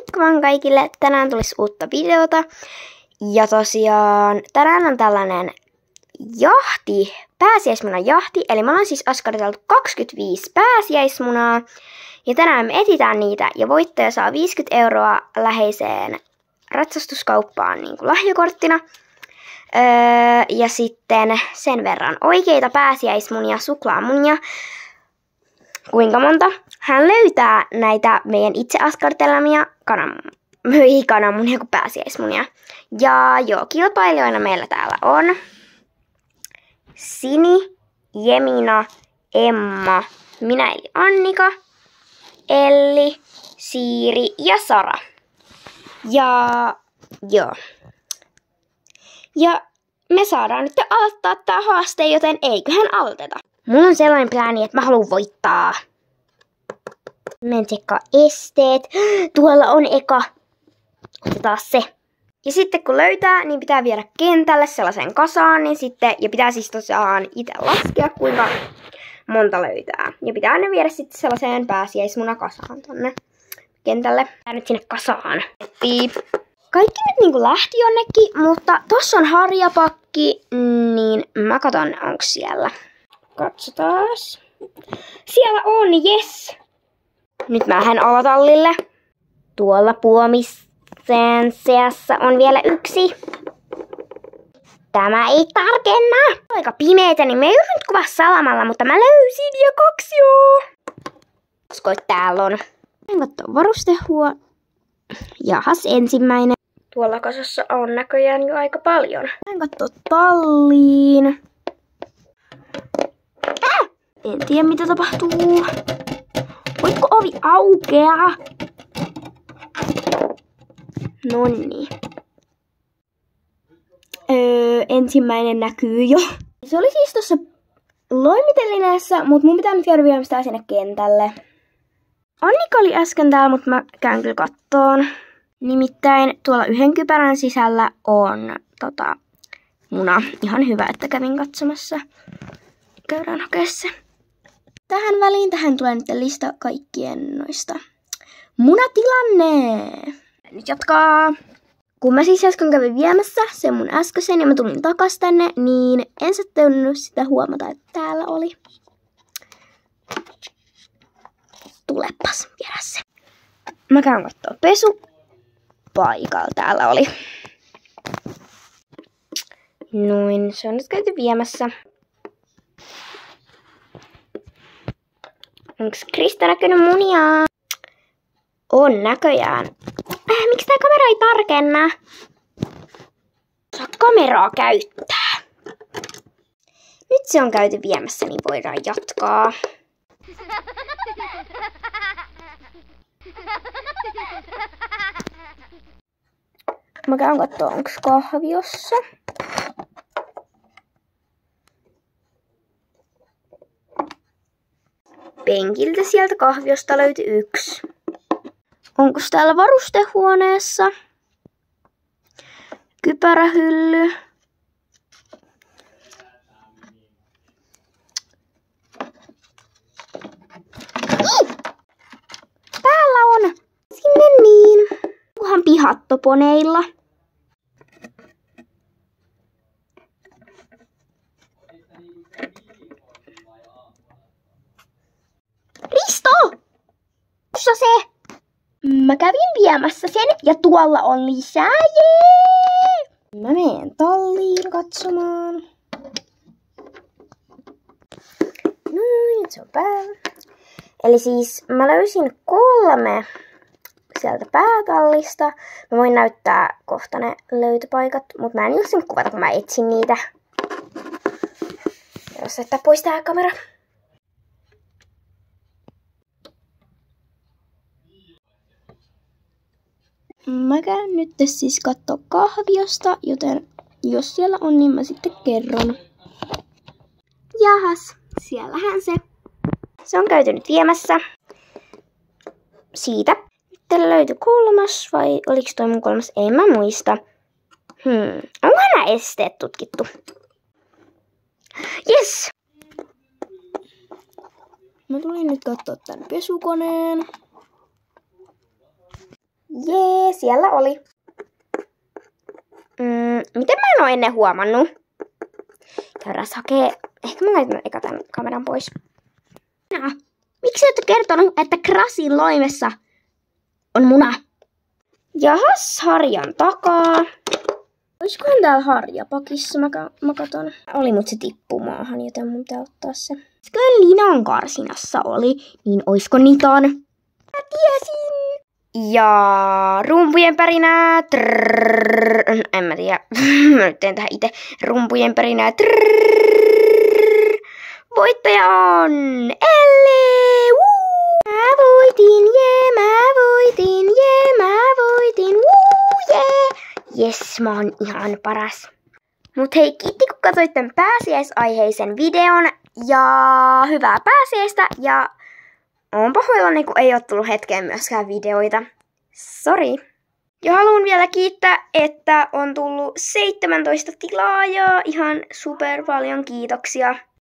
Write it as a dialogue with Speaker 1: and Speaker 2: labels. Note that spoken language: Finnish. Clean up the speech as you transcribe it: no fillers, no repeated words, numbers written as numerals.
Speaker 1: Moikka vaan kaikille! Tänään tulisi uutta videota. Ja tosiaan tänään on tällainen pääsiäismunan jahti. Eli me ollaan siis askarteltu 25 pääsiäismunaa. Ja tänään me etsitään niitä ja voittaja saa 50 € läheiseen ratsastuskauppaan niin kuin lahjakorttina. Ja sitten sen verran oikeita pääsiäismunia, suklaamunia. Kuinka monta? Hän löytää näitä meidän itse askartelemia kananmunia kuin pääsiäismunia. Ja joo, kilpailijoina meillä täällä on Sini, Jemina, Emma, minä eli Annika, Elli, Siiri ja Sara. Ja joo. Ja me saadaan nyt aloittaa tää haaste, joten eiköhän aloiteta. Mulla on sellainen plääni, että mä haluan voittaa. Menen tsekkaa esteet. Tuolla on eka. Otetaan se. Ja sitten kun löytää, niin pitää viedä kentälle sellaisen kasaan. Niin sitten, ja pitää siis tosiaan itse laskea, kuinka monta löytää. Ja pitää ne viedä sitten sellaiseen pääsiäismunakasaan tonne kentälle. Tää nyt sinne kasaan. Piip. Kaikki nyt niinku lähti jonnekin, mutta tossa on harjapakki, niin mä katon onko siellä. Katsotaas. Siellä on, yes! Nyt mä lähden alatallille. Tuolla puomisen seassa on vielä yksi. Tämä ei tarkenna. Aika pimeetä, niin me ei yrittänyt kuvaa salamalla, mutta mä löysin ja 2 joo. Koska täällä on. Katsotaan varustehua. Jahas, ensimmäinen. Tuolla kasassa on näköjään jo aika paljon. Katso talliin. En tiedä mitä tapahtuu. Voitko ovi aukeaa? Nonni. Ensimmäinen näkyy jo. Se oli siis tuossa loimitelineessä, mutta mun pitää nyt käydä vielä sinne kentälle. Annika oli äsken täällä, mutta mä käyn kyllä kattoon. Nimittäin tuolla yhden kypärän sisällä on muna. Ihan hyvä, että kävin katsomassa. Käydään hakea se. Tähän väliin tulee nyt lista kaikkien noista munatilanne. Nyt jatkaa. Kun mä siis äsken kävin viemässä sen mun äskeisen ja mä tulin takas tänne, niin en sattunut sitä huomata, että täällä oli. Tulepas viedä se. Mä käyn kattoo pesupaikalla. Täällä oli. Noin, se on nyt käyty viemässä. Onks Krista näkynyt munia? On näköjään. Miksi tää kamera ei tarkenna? Saa kameraa käyttää. Nyt se on käyty viemässä, niin voidaan jatkaa. Mä käyn kattoo, onks kahviossa. Penkiltä sieltä kahviosta löytyi 1. Onko täällä varustehuoneessa? Kypärähylly. Täällä on! Sinne niin. Onkohan pihattoponeilla? Risto! Tuossa se! Mä kävin viemässä sen ja tuolla on lisää, jee! Mä menen talliin katsomaan. No, nyt se on päällä. Eli siis mä löysin 3 sieltä päätallista. Mä voin näyttää kohta ne löytöpaikat, mutta mä en jaksanut kuvata, kun mä etsin niitä. Jos jättää pois tää kamera. Mä käyn nyt siis kattoo kahviosta, joten jos siellä on, niin mä sitten kerron. Jahas, siellähän se. Se on käyty nyt viemässä. Siitä. Sitten löytyi 3, vai oliko toi mun 3? En mä muista. Onkohan nämä esteet tutkittu? Yes! Mä tulin nyt kattoo tän pesukoneen. Jee, siellä oli. Miten mä en oo ennen huomannut? Käydään hakee. Ehkä mä laitan eka tän kameran pois. Miksi et ole kertonut, että Krasin loimessa on muna? Jahas, harjan takaa. Olisikohan täällä harjapakissa? Mä katon. Oli, mut se tippuu maahan, joten mun pitää ottaa se. Kyllä linan karsinassa oli, niin oisko nitan? Mä tiesin! Ja rumpujen pärinää. En mä tiedä. Mä nyt teen tähän itse. Rumpujen pärinää. Voittaja on Elli! Woo! Mä voitin, mä voitin, Jes, mä oon ihan paras. Mut hei, kiitti kun katsoit tän pääsiäisaiheisen videon. Ja hyvää pääsiäistä. Ja oon pahoillani, kun ei oo tullut hetkeen myöskään videoita. Sori. Ja haluan vielä kiittää, että on tullut 17 tilaajaa. Ihan super paljon kiitoksia.